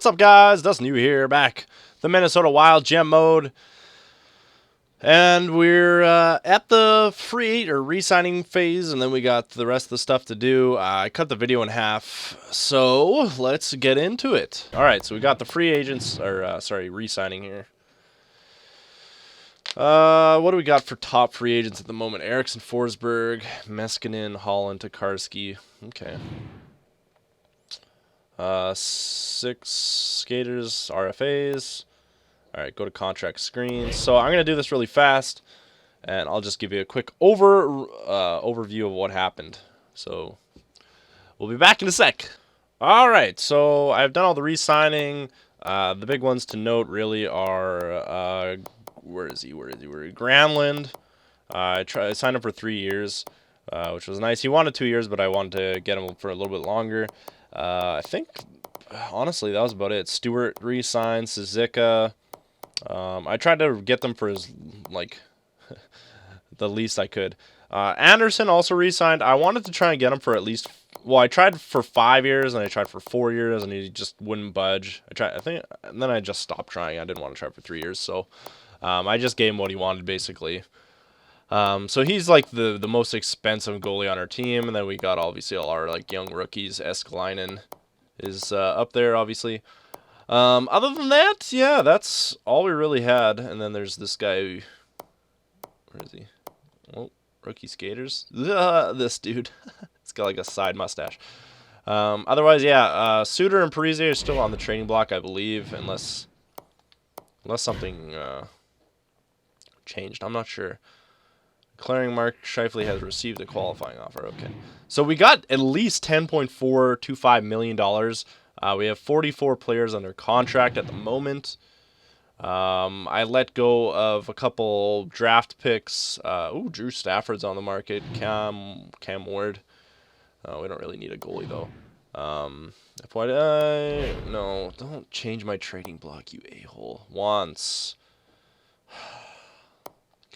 What's up, guys? DustinYewy here, back. The Minnesota Wild gem mode. And we're at the free or re-signing phase, and then we got the rest of the stuff to do. I cut the video in half, so let's get into it. Alright, so we got the free agents, or re-signing here. What do we got for top free agents at the moment? Eriksson, Forsberg, Meskinen, Holland, Tokarski. Okay. 6 skaters, RFAs. Alright, go to contract screen. So I'm going to do this really fast, and I'll just give you a quick overview of what happened. So we'll be back in a sec. Alright, so I've done all the re-signing. The big ones to note really are, where is he? Granlund. I signed him for 3 years, which was nice. He wanted 2 years, but I wanted to get him for a little bit longer. I think, honestly, that was about it. Stewart re-signed, Suzuka. I tried to get them for as, like, the least I could. Anderson also re-signed. I wanted to try and get him for at least, well, I tried for 5 years, and I tried for 4 years, and he just wouldn't budge. And then I just stopped trying. I didn't want to try for 3 years, so I just gave him what he wanted, basically. So he's like the most expensive goalie on our team, and then we got obviously all our like young rookies. Eskalainen is up there, obviously. Other than that, yeah, that's all we really had. And then there's this guy. Where is he? Oh, rookie skaters. This dude. He's got like a side mustache. Otherwise, yeah, Suter and Parise are still on the trading block, I believe, unless something changed. I'm not sure. Declaring Mark Scheifele has received a qualifying offer. Okay. So we got at least $10.425 million. We have 44 players under contract at the moment. I let go of a couple draft picks. Ooh, Drew Stafford's on the market. Cam Ward. We don't really need a goalie, though. No, don't change my trading block, you a-hole. Once.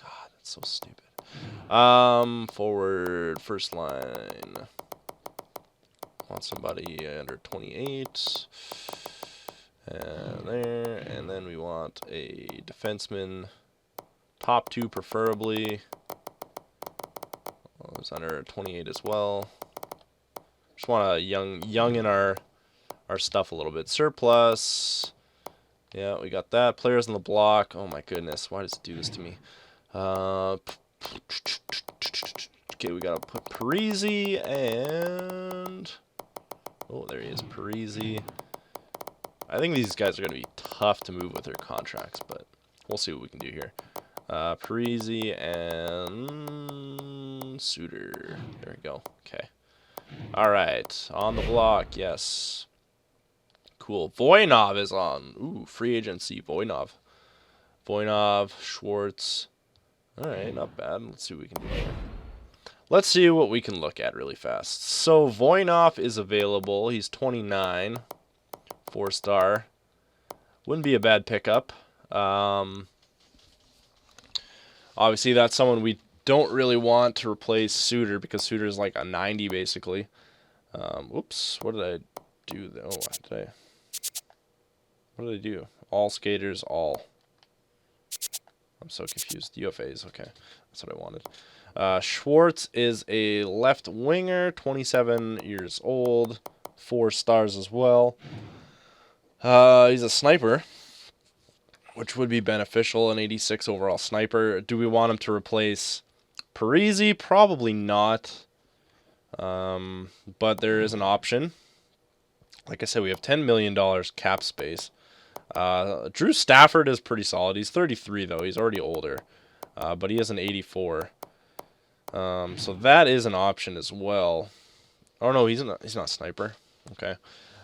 God, that's so stupid. Forward, first line. Want somebody under 28. And there. And then we want a defenseman. Top 2 preferably. Well, it's under 28 as well. Just want a young in our stuff a little bit. Surplus. Yeah, we got that. Players on the block. Oh my goodness, why does it do this to me? Okay, we gotta put Parise and... Oh, there he is, Parise. I think these guys are gonna be tough to move with their contracts, but we'll see what we can do here. Parise and Suter. There we go. Okay. Alright, on the block, yes. Cool. Voynov is on. Ooh, free agency, Voynov. Schwartz. Alright, not bad. Let's see what we can do here. Let's see what we can look at really fast. So, Voynov is available. He's 29. 4-star. Wouldn't be a bad pickup. Obviously, that's someone we don't really want to replace Suter, because Suter is like a 90, basically. Oops, what did I do? What did I do? All skaters, all. I'm so confused. UFAs, okay. That's what I wanted. Schwartz is a left winger, 27 years old, 4 stars as well. He's a sniper, which would be beneficial, an 86 overall sniper. Do we want him to replace Parise? Probably not. But there is an option. Like I said, we have $10 million cap space. Drew Stafford is pretty solid. He's 33, though. He's already older. But he has an 84. So that is an option as well. Oh, no, he's not a sniper. Okay.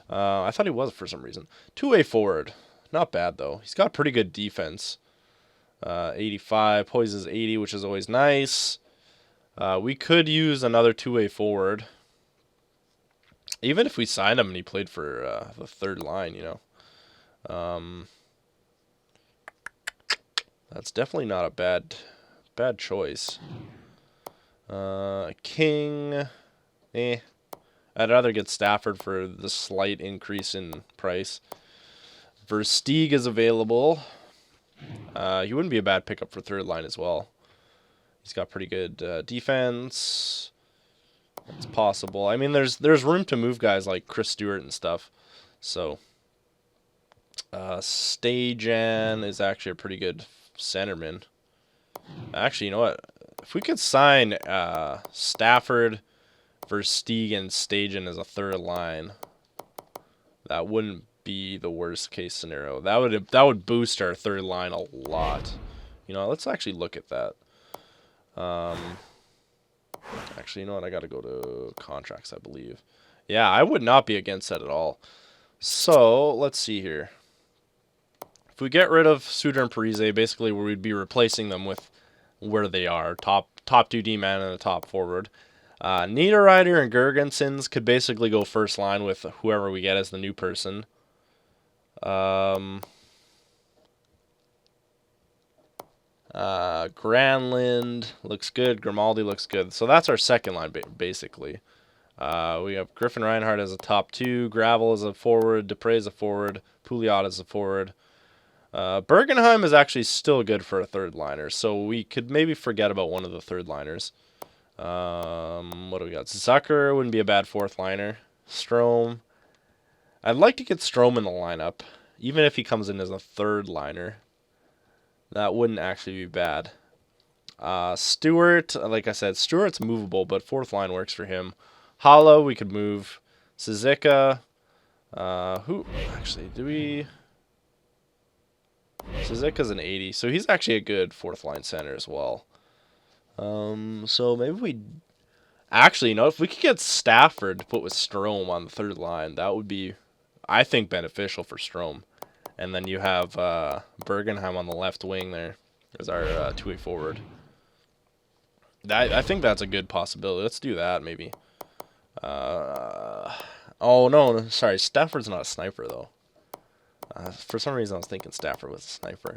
I thought he was for some reason. 2-way forward. Not bad, though. He's got pretty good defense. 85. Poise is 80, which is always nice. We could use another 2-way forward. Even if we signed him and he played for the third line, you know. That's definitely not a bad choice. King, I'd rather get Stafford for the slight increase in price. Versteeg is available. He wouldn't be a bad pickup for third line as well. He's got pretty good defense. It's possible. I mean, there's room to move guys like Chris Stewart and stuff. So, Stajan is actually a pretty good centerman. Actually, you know what? If we could sign Stafford, Versteeg, and Stajan as a third line, that wouldn't be the worst case scenario. That would boost our third line a lot. You know, let's actually look at that. Actually, you know what? I got to go to contracts, I believe. Yeah, I would not be against that at all. So, let's see here. If we get rid of Suter and Parise, basically we'd be replacing them with where they are. Top 2 D-man and a top forward. Niederreiter and Gergensons could basically go first line with whoever we get as the new person. Granlund looks good. Grimaldi looks good. So that's our second line, basically. We have Griffin Reinhardt as a top 2. Gravel as a forward. Dupre as a forward. Pouliot as a forward. Bergenheim is actually still good for a third liner. So we could maybe forget about one of the third liners. What do we got? Zucker wouldn't be a bad fourth liner. Strome. I'd like to get Strome in the lineup, even if he comes in as a third liner. That wouldn't actually be bad. Stewart, like I said, Stewart's movable, but fourth line works for him. Hala, we could move. Suzuka. Who? Actually, do we? Suzuka's an 80, so he's actually a good fourth line center as well. So maybe we... Actually, you know, if we could get Stafford to put with Strome on the third line, that would be, I think, beneficial for Strome. And then you have Bergenheim on the left wing there as our two-way forward. I think that's a good possibility. Let's do that, maybe. Oh, no, sorry. Stafford's not a sniper, though. For some reason, I was thinking Stafford was a sniper.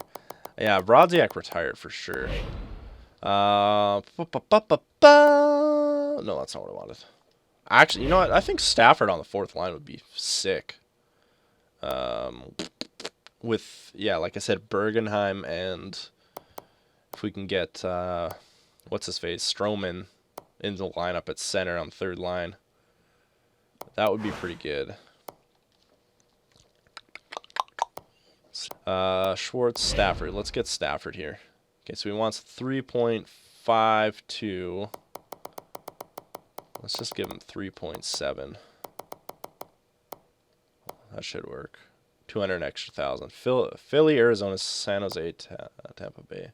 Yeah, Brodziak retired for sure. No, that's not what I wanted. Actually, you know what? I think Stafford on the fourth line would be sick. With, yeah, like I said, Bergenheim, and if we can get, what's his face, Stroman in the lineup at center on the third line, that would be pretty good. Schwartz, Stafford. Let's get Stafford here. Okay, so he wants 3.52. Let's just give him 3.7. That should work. 200 extra thousand. Philly, Arizona, San Jose, Tampa Bay.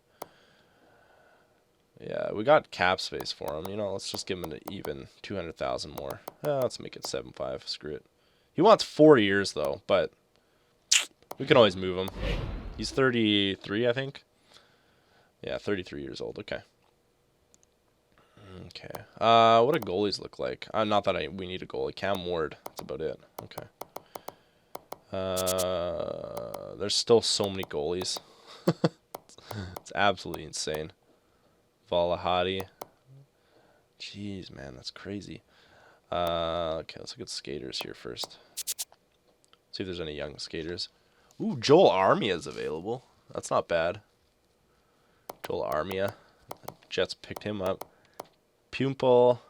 Yeah, we got cap space for him. You know, let's just give him an even 200,000 more. Let's make it 7.5. Screw it. He wants 4 years though, but we can always move him. He's 33, I think. Yeah, 33 years old. Okay. Okay. What do goalies look like? Not that we need a goalie. Cam Ward. That's about it. Okay. There's still so many goalies. It's absolutely insane. Valahadi. Jeez, man, that's crazy. Okay, let's look at skaters here first. See if there's any young skaters. Ooh, Joel Armia is available. That's not bad. Joel Armia. Jets picked him up. Pumple.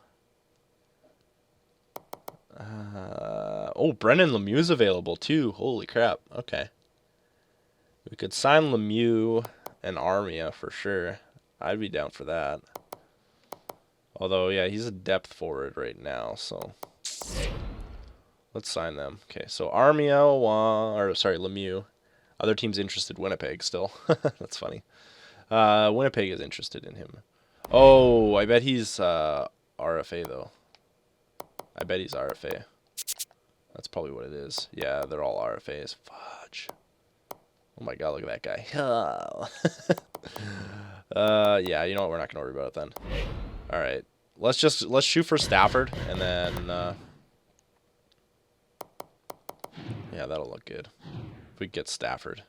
Oh, Brendan Lemieux's available too. Holy crap. Okay. We could sign Lemieux and Armia for sure. I'd be down for that. Although, yeah, he's a depth forward right now, so let's sign them. Okay, so Armia, Lemieux. Other teams interested, Winnipeg still. That's funny. Winnipeg is interested in him. Oh, I bet he's RFA, though. I bet he's RFA. That's probably what it is. Yeah, they're all RFAs. Fudge. Oh my god, look at that guy. Yeah, you know what? We're not gonna worry about it then. All right, let's shoot for Stafford, and then yeah, that'll look good if we get Stafford.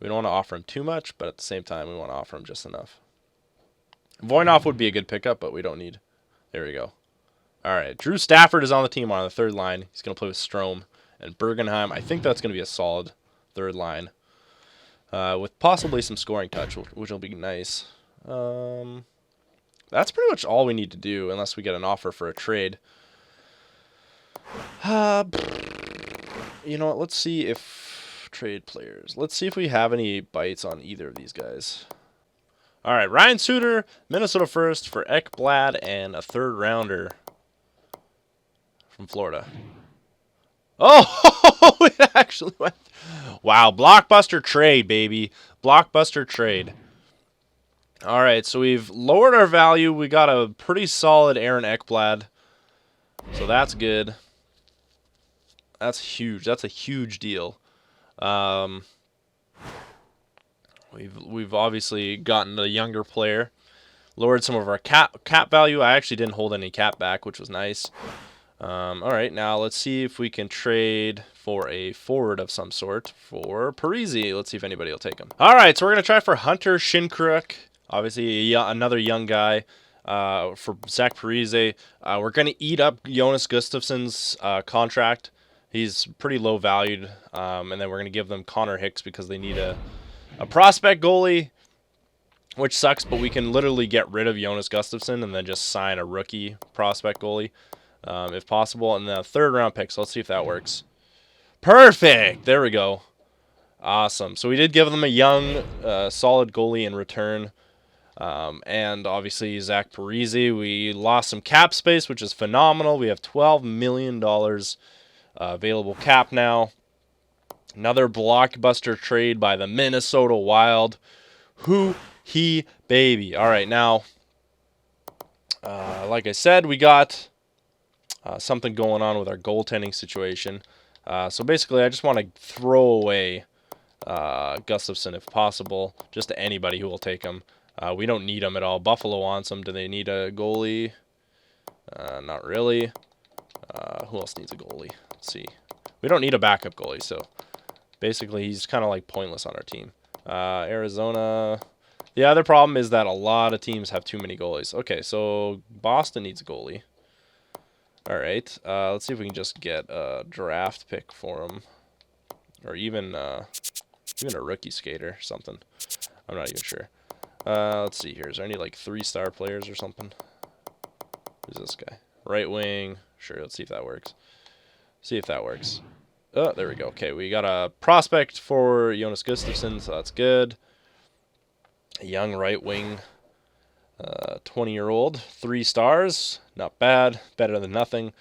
We don't want to offer him too much, but at the same time, we want to offer him just enough. Voinov would be a good pickup, but we don't need. There we go. All right, Drew Stafford is on the team on the third line. He's gonna play with Strome and Bergenheim. I think that's going to be a solid third line with possibly some scoring touch, which will be nice. That's pretty much all we need to do unless we get an offer for a trade. You know what? Let's see if trade players. Let's see if we have any bites on either of these guys. All right, Ryan Suter, Minnesota first for Ekblad and a third rounder from Florida. Oh, it actually went. Wow, Blockbuster trade, baby. Blockbuster trade. All right, so we've lowered our value. We got a pretty solid Aaron Ekblad. So that's good. That's huge. That's a huge deal. We've obviously gotten a younger player. Lowered some of our cap value. I actually didn't hold any cap back, which was nice. All right, now let's see if we can trade for a forward of some sort for Parise. Let's see if anybody will take him. All right, so we're going to try for Hunter Shinkaruk. Obviously, another young guy for Zach Parise. We're going to eat up Jonas Gustafsson's contract. He's pretty low valued. And then we're going to give them Connor Hicks because they need a prospect goalie, which sucks, but we can literally get rid of Jonas Gustafsson and then just sign a rookie prospect goalie if possible. And then a third round pick, so let's see if that works. Perfect! There we go. Awesome. So we did give them a young, solid goalie in return. And obviously Zach Parise. We lost some cap space, which is phenomenal. We have $12 million available cap now. Another blockbuster trade by the Minnesota Wild. Who he baby. All right, now, like I said, we got something going on with our goaltending situation. So basically, I just want to throw away Gustafsson if possible, just to anybody who will take him. We don't need him at all. Buffalo wants him. Do they need a goalie? Not really. Who else needs a goalie? Let's see. We don't need a backup goalie, so basically he's kind of like pointless on our team. Arizona. The other problem is that a lot of teams have too many goalies. Okay, so Boston needs a goalie. All right. Let's see if we can just get a draft pick for him, or even a rookie skater or something. I'm not even sure. Let's see here. Is there any like 3-star players or something? Who's this guy? Right wing. Sure. Let's see if that works. See if that works. Oh, there we go. Okay, we got a prospect for Jonas Gustafsson, so that's good. A young right wing, 20-year-old, 3 stars. Not bad. Better than nothing.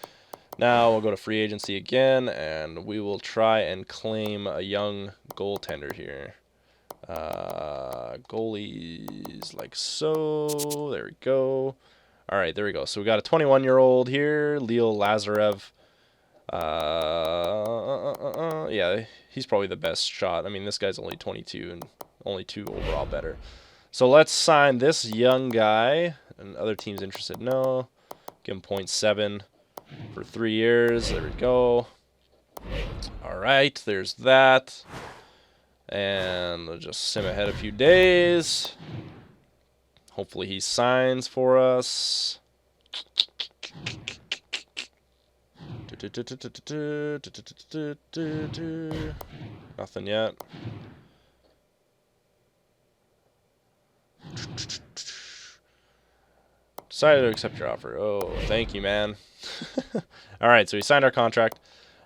Now we'll go to free agency again, and we will try and claim a young goaltender here. Goalies like so. There we go. All right, there we go. So we got a 21-year-old here, Leo Lazarev. Yeah, he's probably the best shot. I mean, this guy's only 22 and only 2 overall better. So let's sign this young guy. And other teams interested? No. Give him 0.7 for 3 years. There we go. All right, there's that. And we'll just sim ahead a few days. Hopefully he signs for us. Nothing yet. Decided to accept your offer. Oh, thank you, man. All right, so we signed our contract.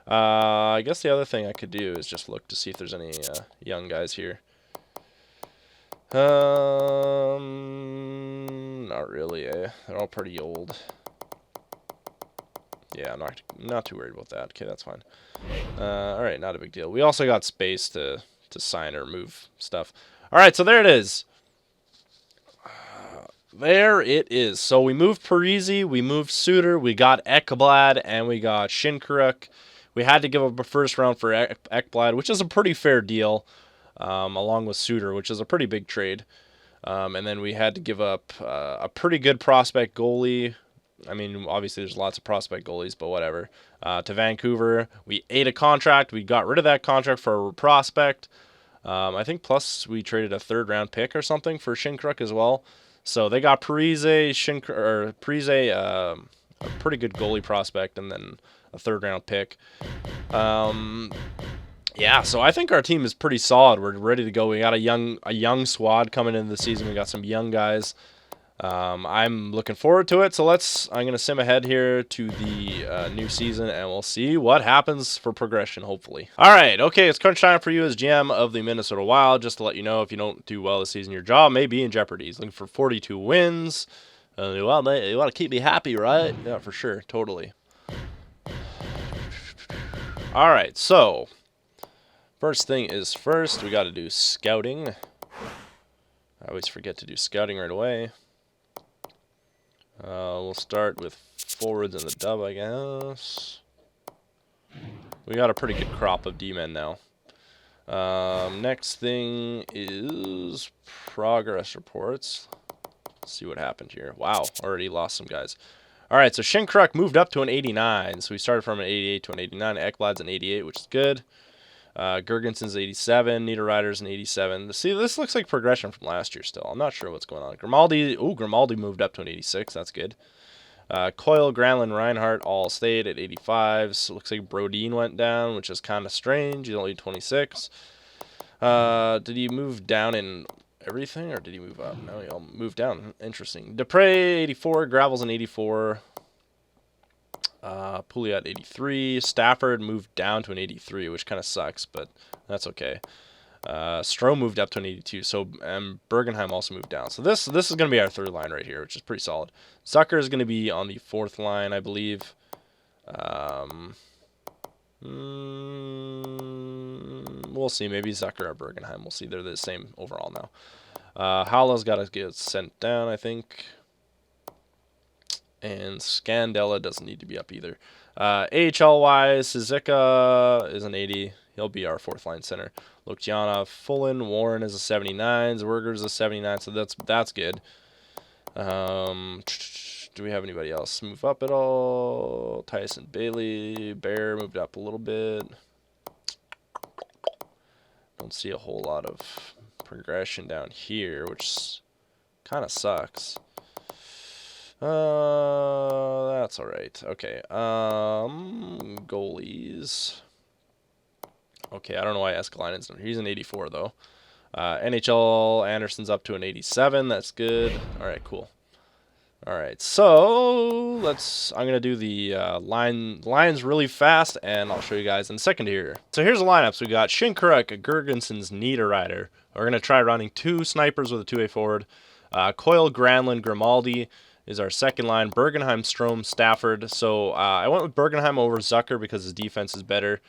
I guess the other thing I could do is just look to see if there's any young guys here. Not really. They're all pretty old. Yeah, I'm not too worried about that. Okay, that's fine. All right, not a big deal. We also got space to sign or move stuff. All right, so there it is. There it is. So we moved Parise, we moved Suter, we got Ekblad, and we got Shinkaruk. We had to give up a first round for Ekblad, which is a pretty fair deal, along with Suter, which is a pretty big trade. And then we had to give up a pretty good prospect goalie. I mean, obviously there's lots of prospect goalies, but whatever. To Vancouver, we ate a contract. We got rid of that contract for a prospect. I think plus we traded a 3rd round pick or something for Shinkaruk as well. So they got Parise, a pretty good goalie prospect, and then a third-round pick. Yeah, so I think our team is pretty solid. We're ready to go. We got a young squad coming into the season. We got some young guys. I'm looking forward to it. So I'm going to sim ahead here to the new season, and we'll see what happens for progression, hopefully. All right, okay, it's crunch time for you as GM of the Minnesota Wild. Just to let you know, if you don't do well this season, your job may be in jeopardy. He's looking for 42 wins. Well, you want to keep me happy, right? Yeah, for sure, totally. All right, so first thing is first, we got to do scouting. I always forget to do scouting right away. We'll start with forwards in the dub, I guess. We got a pretty good crop of D-men now. Next thing is progress reports. Let's see what happened here. Wow, already lost some guys. All right, so Shinkruk moved up to an 89. So we started from an 88 to an 89. Ekblad's an 88, which is good. Gergensen's 87. Niederreiter's an 87. See, this looks like progression from last year still. I'm not sure what's going on. Grimaldi moved up to an 86. That's good. Coyle, Granlund, Reinhardt all stayed at 85. So it looks like Brodin went down, which is kind of strange. He's only 26. Did he move down in everything, or did he move up? No, he all moved down. Interesting. Dupre, 84. Gravel's an 84. Pouliot 83. Stafford moved down to an 83, which kind of sucks, but that's okay. Strome moved up to an 82, so Bergenheim also moved down. So this is going to be our third line right here, which is pretty solid. Zucker is going to be on the fourth line, I believe. We'll see. Maybe Zucker or Bergenheim. We'll see. They're the same overall now. Howlow's got to get sent down, I think. And Scandella doesn't need to be up either. AHL-wise, Suzuka is an 80. He'll be our fourth line center. Lukianov, Fullen, Warren is a 79. Zwerger's a 79, so that's good. Do we have anybody else move up at all? Tyson Bailey, Bear moved up a little bit. Don't see a whole lot of progression down here, which kind of sucks. That's alright. Okay. Goalies. Okay, I don't know why Escalainen's not here. He's an 84 though. NHL Anderson's up to an 87. That's good. Alright, cool. Alright, so I'm gonna do the lines really fast, and I'll show you guys in a second here. So here's the lineups. We got Shinkaruk, Gergensen's, Niederreiter. We're gonna try running 2 snipers with a 2A forward. Coyle, Granlund, Grimaldi is our second line. Bergenheim, Strome, Stafford. So I went with Bergenheim over Zucker because his defense is better.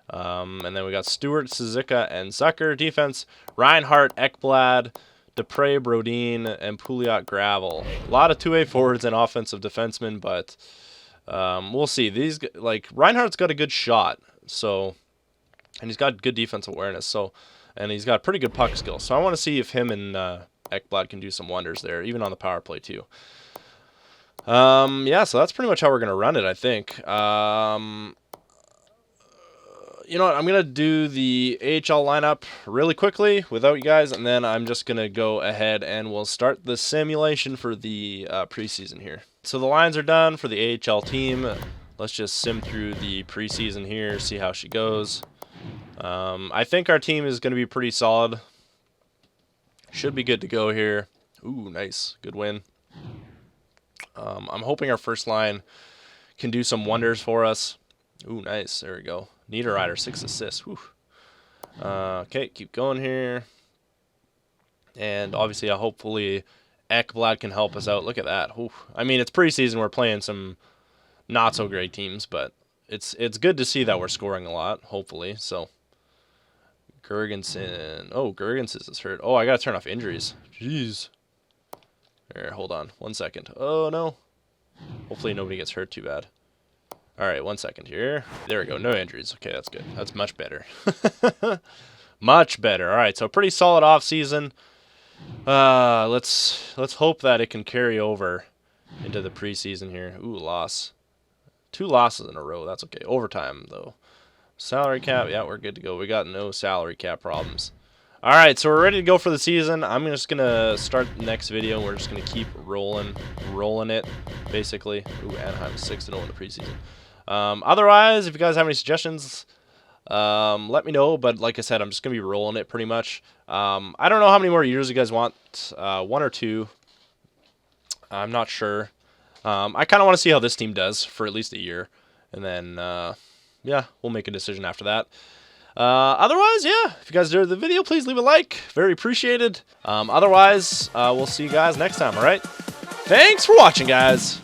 And then we got Stewart, Suzuka, and Zucker. Defense, Reinhardt, Ekblad, Dupre, Brodin, and Pouliot, Gravel. A lot of 2A forwards and offensive defensemen, but we'll see. These, like, Reinhardt's got a good shot, so, and he's got good defensive awareness, so, and he's got pretty good puck skills. So I want to see if him and Ekblad can do some wonders there, even on the power play too. Yeah, so that's pretty much how we're going to run it, I think. You know what, I'm going to do the AHL lineup really quickly without you guys, and then I'm just going to go ahead and we'll start the simulation for the preseason here. So the lines are done for the AHL team. Let's just sim through the preseason here, see how she goes. I think our team is going to be pretty solid. Should be good to go here. Ooh, nice. Good win. I'm hoping our first line can do some wonders for us. Ooh, nice. There we go. Niederreiter, 6 assists. Whew. Okay, keep going here. And obviously, hopefully, Ekblad can help us out. Look at that. Whew. I mean, it's preseason. We're playing some not-so-great teams, but it's good to see that we're scoring a lot, hopefully. So, Gergensen. Oh, Gergensen is hurt. Oh, I got to turn off injuries. Jeez. Here, hold on. 1 second. Oh, no. Hopefully nobody gets hurt too bad. All right, 1 second here. There we go. No injuries. Okay, that's good. That's much better. Much better. All right, so pretty solid off season. Let's hope that it can carry over into the preseason here. Ooh, loss. 2 losses in a row. That's okay. Overtime though. Salary cap. Yeah, we're good to go. We got no salary cap problems. All right, so we're ready to go for the season. I'm just gonna start the next video. We're just gonna keep rolling it, basically. Ooh, Anaheim 6-0 in the preseason. Otherwise, if you guys have any suggestions, let me know. But like I said, I'm just gonna be rolling it pretty much. I don't know how many more years you guys want. 1 or 2. I'm not sure. I kind of want to see how this team does for at least a year, and then yeah, we'll make a decision after that. Otherwise, yeah, if you guys enjoyed the video, please leave a like. Very appreciated. Otherwise, we'll see you guys next time. All right. Thanks for watching, guys.